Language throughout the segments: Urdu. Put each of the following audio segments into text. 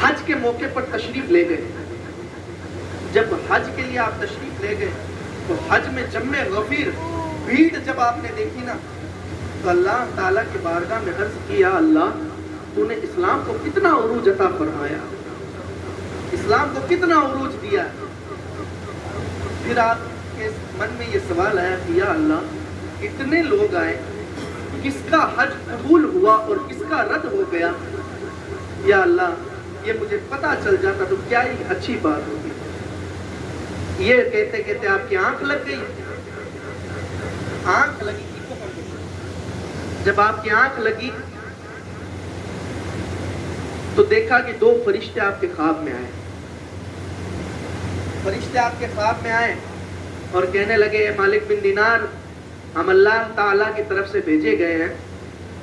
حج کے موقع پر تشریف لے گئے. جب حج کے لیے آپ تشریف لے گئے تو حج میں جمع غفیر بھیڑ جب آپ نے دیکھی نا تو اللہ تعالیٰ کی بارگاہ میں عرض کیا اللہ تو نے اسلام کو کتنا عروج عطا فرمایا, اسلام کو کتنا عروج دیا. پھر آپ کے من میں یہ سوال آیا کہ یا اللہ اتنے لوگ آئے, کس کا حج قبول ہوا اور کس کا رد ہو گیا, یا اللہ یہ مجھے پتا چل جاتا تو کیا ہی اچھی بات ہوگی. یہ کہتے کہتے آپ کی آنکھ لگ گئی. آنکھ لگی, جب آپ کی آنکھ لگی تو دیکھا کہ دو فرشتے آپ کے خواب میں آئے. فرشتے آپ کے خواب میں آئے اور کہنے لگے مالک بن دینار ہم اللہ تعالیٰ کی طرف سے بھیجے گئے ہیں,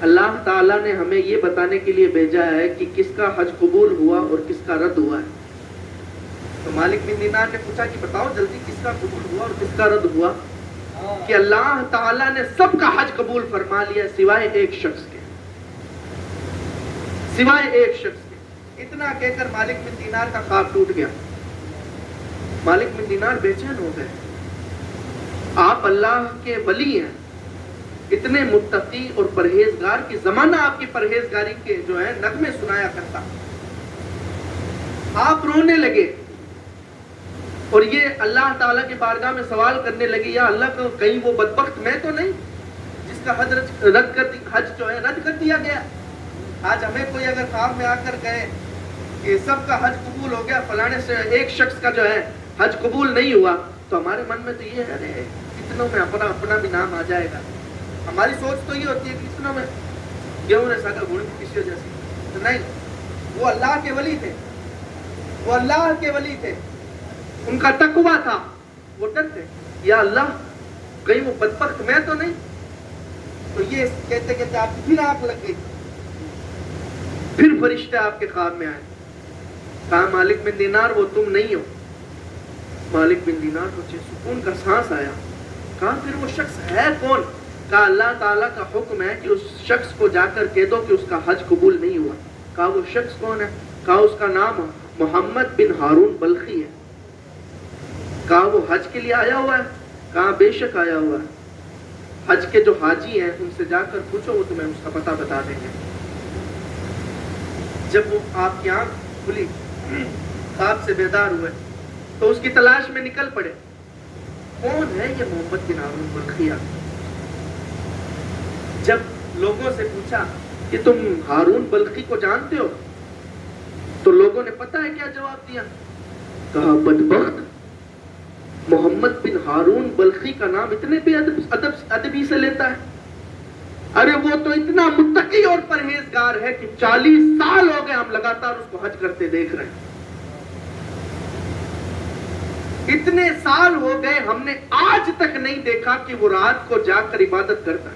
اللہ تعالیٰ نے ہمیں یہ بتانے کے لیے بھیجا ہے کہ کس کا حج قبول ہوا اور کس کا رد ہوا ہے. تو مالک بن دینار نے پوچھا کہ بتاؤ جلدی کس کا قبول ہوا اور کس کا رد ہوا. کہ اللہ تعالیٰ نے سب کا حج قبول فرما لیا سوائے ایک شخص کے, سوائے ایک شخص کے. اتنا کہہ کر مالک بن دینار کا خواب ٹوٹ گیا. مالک بن دینار بے چین ہو گئے. آپ اللہ کے ولی ہیں, اتنے متقی اور پرہیزگار کی زمانہ آپ کی پرہیزگاری کے جو ہے نغمے سنایا کرتا. آپ رونے لگے اور یہ اللہ تعالیٰ کی بارگاہ میں سوال کرنے لگے یا اللہ کو کہیں وہ بدبخت میں تو نہیں جس کا حج جو ہے رد کر دیا گیا. آج ہمیں کوئی اگر خواب میں آ کر کہے کہ سب کا حج قبول ہو گیا, فلانے سے ایک شخص کا جو ہے حج قبول نہیں ہوا, تو ہمارے من میں تو یہ ہے ارے کتنوں میں اپنا بھی نام آ جائے گا. ہماری سوچ تو یہ ہوتی ہے کہ کتنوں میں گیہوں نے ساگر گھوڑی کی کسی وجہ سے. تو نہیں, وہ اللہ کے ولی تھے, وہ اللہ کے ولی تھے, ان کا تقویٰ تھا, وہ ڈرتے یا اللہ کہیں وہ بدبخت میں تو نہیں. تو یہ کہتے کہتے آپ کی پھر آنکھ لگ گئی. پھر فرشتے آپ کے خواب میں آئے, کہا مالک بن دینار وہ تم نہیں ہو. مالک بن دینار کو سکون کا سانس آیا. کہا پھر وہ شخص ہے کون؟ کہا اللہ تعالیٰ کا حکم ہے کہ اس شخص کو جا کر کہہ دو کہ اس کا حج قبول نہیں ہوا. کہا وہ شخص کون ہے؟ کہا اس کا نام محمد بن ہارون بلخی ہے. کہا وہ حج کے لیے آیا ہوا ہے؟ کہا بے شک آیا ہوا ہے. حج کے جو حاجی ہیں ان سے جا کر پوچھو, وہ تمہیں اس کا پتہ بتا دیں گے. جب وہ آپ کی آنکھ کھلی, خواب سے بیدار ہوئے تو اس کی تلاش میں نکل پڑے. کون ہے یہ محمد بن ہارون بلخی؟ جب لوگوں سے پوچھا کہ تم ہارون بلخی کو جانتے ہو تو لوگوں نے پتہ ہے کیا جواب دیا؟ کہا بدبخت محمد بن ہارون بلخی کا نام اتنے بے ادبی سے لیتا ہے. ارے وہ تو اتنا متقی اور پرہیزگار ہے کہ 40 سال ہو گئے ہم لگاتار اس کو حج کرتے دیکھ رہے ہیں. اتنے سال ہو گئے ہم نے آج تک نہیں دیکھا کہ وہ رات کو جاگ کر عبادت کرتا ہے.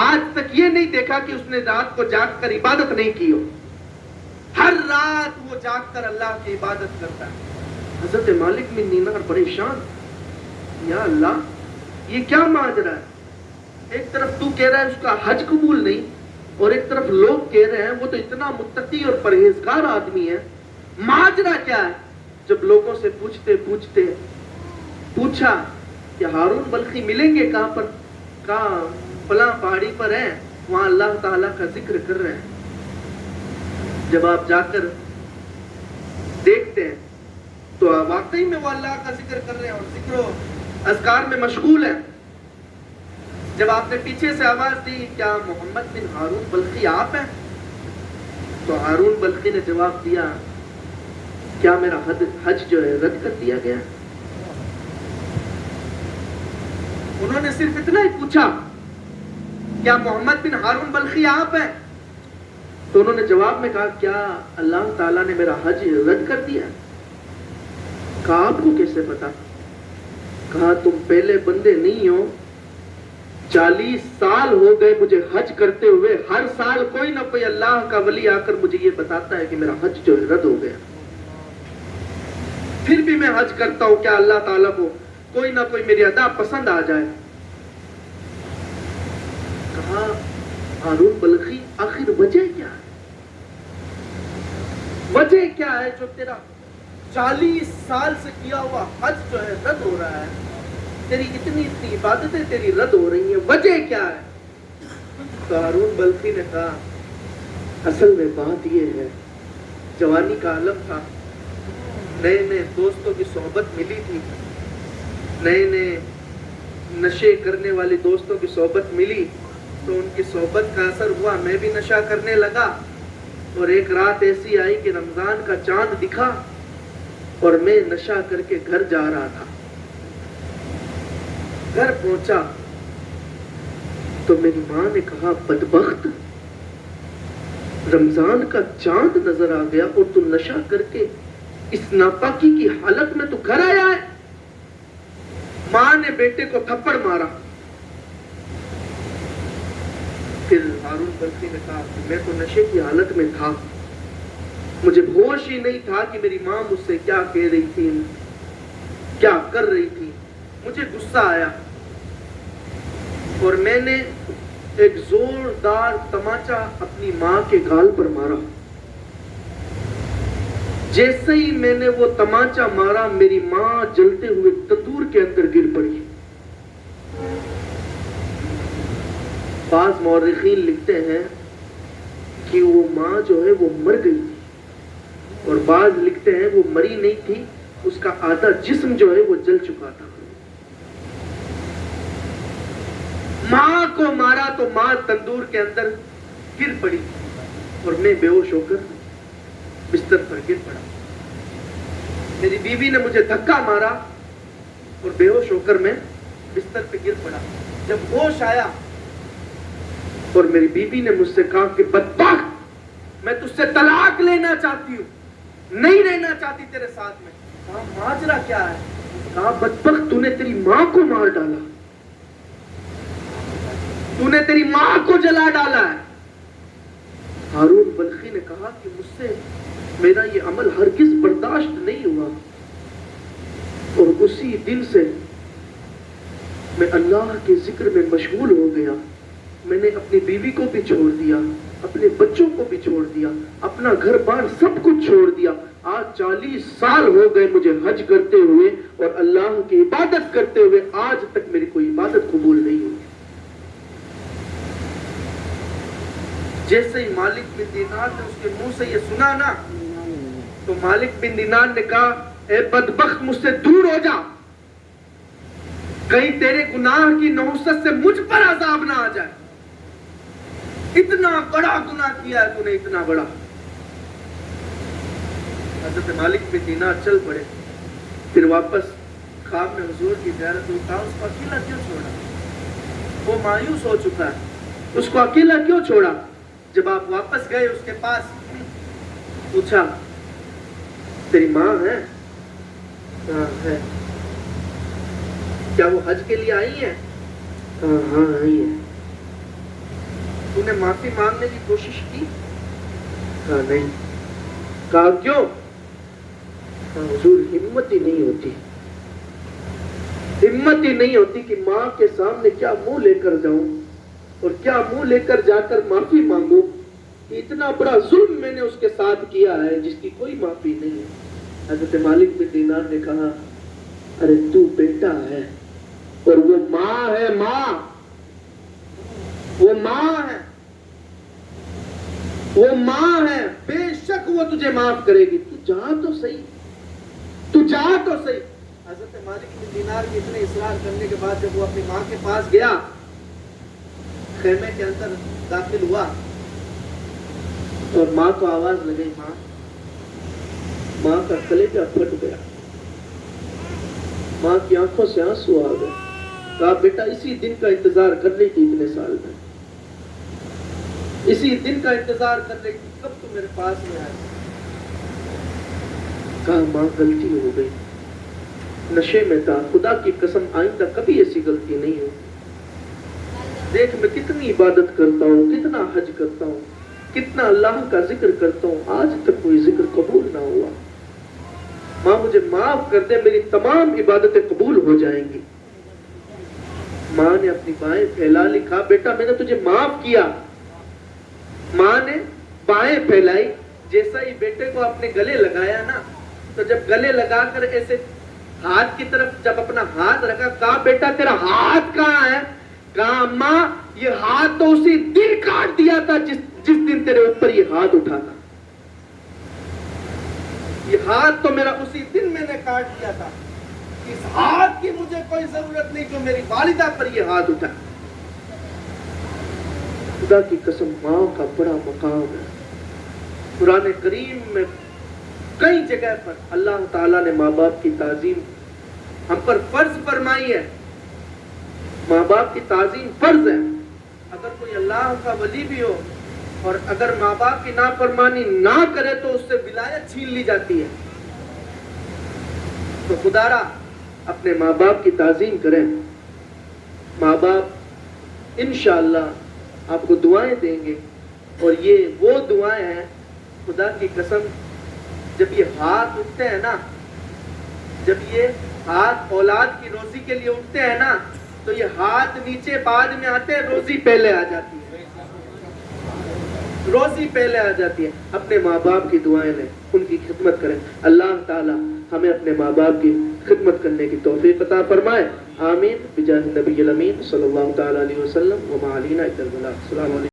آج تک یہ نہیں دیکھا کہ اس نے رات کو جاگ کر عبادت نہیں کی ہو. ہر رات وہ جاگ کر اللہ کی عبادت کرتا ہے. حضرت مالک بن دینار پریشان, یا اللہ یہ کیا ماجرا ہے؟ ایک طرف تو کہہ رہا ہے اس کا حج قبول نہیں, اور ایک طرف لوگ کہہ رہے ہیں وہ تو اتنا متقی اور پرہیزگار آدمی ہے. ماجرا کیا ہے؟ جب لوگوں سے پوچھتے پوچھتے پوچھا کہ ہارون بلخی ملیں گے کہاں پر؟ کہا فلاں پہاڑی پر ہیں, وہاں اللہ تعالیٰ کا ذکر کر رہے ہیں. جب آپ جا کر دیکھتے ہیں تو واقعی میں وہ اللہ کا ذکر کر رہے ہیں اور ذکر و اذکار میں مشغول ہیں. جب آپ نے پیچھے سے آواز دی کیا محمد بن ہارون بلخی آپ ہیں؟ تو ہارون بلخی نے جواب دیا کیا میرا حج جو ہے رد کر دیا گیا؟ انہوں نے صرف اتنا ہی پوچھا کیا محمد بن ہارون بلخی آپ ہیں؟ تو انہوں نے جواب میں کہا کیا اللہ تعالیٰ نے میرا حج رد کر دیا؟ کہا آپ کو کیسے پتا؟ کہا تم پہلے بندے نہیں ہو, 40 سال ہو گئے مجھے حج کرتے ہوئے, ہر سال کوئی نہ کوئی اللہ کا ولی آ کر مجھے یہ بتاتا ہے کہ میرا حج جو ہے رد ہو گیا. پھر بھی میں حج کرتا ہوں, کیا اللہ تعالیٰ کو کوئی نہ کوئی میری ادا پسند آ جائے. کہا ہارون بلخی آخر وجہ کیا ہے؟ وجہ کیا ہے جو تیرا 40 سال سے کیا ہوا حج جو ہے رد ہو رہا ہے؟ تیری اتنی عبادتیں تیری رد ہو رہی ہیں، وجہ کیا ہے؟ تو ہارون بلخی نے کہا اصل میں بات یہ ہے، جوانی کا عالم تھا، نئے نئے دوستوں کی صحبت ملی تھی، نئے نئے نشے کرنے والے دوستوں کی صحبت ملی، تو ان کی صحبت کا اثر ہوا، میں بھی نشہ کرنے لگا، اور ایک رات ایسی آئی کہ رمضان کا چاند دکھا اور میں نشہ کر کے گھر جا رہا تھا۔ گھر پہنچا تو میری ماں نے کہا بدبخت، رمضان کا چاند نظر آ گیا اور تو نشہ کر کے اس ناپاکی کی حالت میں تو گھر آیا ہے۔ ماں نے بیٹے کو تھپڑ مارا۔ پھر ہارون بلخی نے کہا کہ میں تو نشے کی حالت میں تھا، مجھے ہوش ہی نہیں تھا کہ میری ماں مجھ سے کیا کہہ رہی تھی، کیا کر رہی تھی۔ مجھے غصہ آیا اور میں نے ایک زوردار تماچا اپنی ماں کے گال پر مارا۔ جیسے ہی میں نے وہ تماچا مارا، میری ماں جلتے ہوئے تندور کے اندر گر پڑی۔ بعض مورخین لکھتے ہیں کہ وہ ماں جو ہے وہ مر گئی تھی، اور بعض لکھتے ہیں وہ مری نہیں تھی، اس کا آدھا جسم جو ہے وہ جل چکا تھا۔ ماں کو مارا تو ماں تندور کے اندر گر پڑی اور میں بے ہوش ہو کر بستر پر گر پڑا۔ میری بیوی نے مجھے دھکا مارا اور بے ہوش ہو کر میں بستر پہ گر پڑا۔ جب ہوش آیا اور میری بیوی نے مجھ سے کہا کہ بدبخت، میں تجھ سے طلاق لینا چاہتی ہوں، نہیں رہنا چاہتی تیرے ساتھ میں۔ کہا ماجرا کیا ہے؟ کہا بدبخت، تو نے تیری ماں کو مار ڈالا، تو نے تیری ماں کو جلا ڈالا ہے۔ ہارون بلخی نے کہا کہ مجھ سے میرا یہ عمل ہرگز برداشت نہیں ہوا، اور اسی دن سے میں اللہ کے ذکر میں مشغول ہو گیا۔ میں نے اپنی بیوی کو بھی چھوڑ دیا، اپنے بچوں کو بھی چھوڑ دیا، اپنا گھر بار سب کچھ چھوڑ دیا۔ آج 40 سال ہو گئے مجھے حج کرتے ہوئے اور اللہ کی عبادت کرتے ہوئے، آج تک میری کوئی عبادت قبول نہیں ہوئی۔ جیسے ہی مالک بن دینار نے اس کے منہ سے یہ سنا نا، تو مالک بن دینار نے کہا اے بدبخت، مجھ سے دور ہو جا، کہیں تیرے گناہ کی نحوست سے مجھ پر عذاب نہ آ جائے۔ اتنا بڑا گناہ کیا ہے تو نے، اتنا بڑا۔ حضرت مالک بن دینار چل پڑے، پھر واپس خواب میں حضور کی زیارت ہوئی۔ کہا اس کو اکیلا کیوں چھوڑا؟ وہ مایوس ہو چکا ہے، اس کو اکیلا کیوں چھوڑا؟ جب آپ واپس گئے اس کے پاس، پوچھا تیری ماں ہے؟ ہاں ہے۔ کیا وہ حج کے لیے آئی ہیں؟ ہاں آئی ہیں۔ تو نے معافی مانگنے کی کوشش کی؟ ہاں نہیں۔ کہا کیوں؟ حضور ہمت ہی نہیں ہوتی، ہمت ہی نہیں ہوتی کہ ماں کے سامنے کیا منہ لے کر جاؤں اور کیا منہ لے کر جا کر معافی مانگوں کہ اتنا بڑا ظلم میں نے اس کے ساتھ کیا ہے جس کی کوئی معافی نہیں ہے۔ حضرت مالک بن دینار نے کہا ارے تو بیٹا ہے اور وہ ماں ہے، ماں، وہ ماں ہے، وہ ماں ہے، بے شک وہ تجھے معاف کرے گی، تو جا تو صحیح، تو جا تو صحیح۔ حضرت مالک بن دینار کے اتنے اصرار کرنے کے بعد جب وہ اپنی ماں کے پاس گیا، خیمے کے اندر داخل ہوا اور ماں کو آواز لگئی، ماں کا کلیجہ پھٹ گیا، ماں کی آنکھوں سے آنسو آ گئے۔ کہا بیٹا اسی دن کا انتظار کر رہی تھی اتنے سال میں، اسی دن کا انتظار کر رہی تھی، کب تو میرے پاس میں آئی۔ کہا ماں غلطی ہو گئی، نشے میں تھا، خدا کی قسم آئندہ کبھی ایسی غلطی نہیں ہو۔ دیکھ میں کتنی عبادت کرتا ہوں، کتنا حج کرتا ہوں، کتنا اللہ کا ذکر کرتا ہوں، آج تک کوئی ذکر قبول نہ ہوا۔ ماں مجھے معاف کر دے، میری تمام عبادتیں قبول ہو جائیں گی۔ ماں نے اپنی بائیں پھیلا لی، کہا بیٹا میں نے تجھے معاف کیا۔ ماں نے بائیں پھیلائی، جیسا ہی بیٹے کو اپنے گلے لگایا نا، تو جب گلے لگا کر ایسے ہاتھ کی طرف جب اپنا ہاتھ رکھا، کہا بیٹا تیرا ہاتھ کہاں ہے؟ کہا اماں یہ ہاتھ تو اسی دن کاٹ دیا تھا جس دن تیرے اوپر یہ ہاتھ اٹھا تھا، یہ ہاتھ تو میرا اسی دن میں نے کاٹ دیا تھا، اس ہاتھ کی مجھے کوئی ضرورت نہیں جو میری والدہ پر یہ ہاتھ اٹھا۔ خدا کی قسم ماں کا بڑا مقام ہے۔ قرآن کریم میں کئی جگہ پر اللہ تعالیٰ نے ماں باپ کی تعظیم ہم پر فرض فرمائی ہے۔ ماں باپ کی تعظیم فرض ہے۔ اگر کوئی اللہ کا ولی بھی ہو اور اگر ماں باپ کی نافرمانی نہ کرے تو اس سے ولایت چھین لی جاتی ہے۔ تو خدا را اپنے ماں باپ کی تعظیم کریں۔ ماں باپ انشاءاللہ آپ کو دعائیں دیں گے، اور یہ وہ دعائیں ہیں خدا کی قسم، جب یہ ہاتھ اٹھتے ہیں نا، جب یہ ہاتھ اولاد کی روزی کے لیے اٹھتے ہیں نا، تو یہ ہاتھ نیچے بعد میں آتے ہیں، روزی پہلے آ جاتی ہے، روزی پہلے آ جاتی ہے۔ اپنے ماں باپ کی دعائیں لیں، ان کی خدمت کریں۔ اللہ تعالی ہمیں اپنے ماں باپ کی خدمت کرنے کی توفیق عطا فرمائے، آمین بجاہ النبی الامین صلی اللہ تعالی علیہ وسلم وما علینا الا البلاغ۔ السلام علیکم۔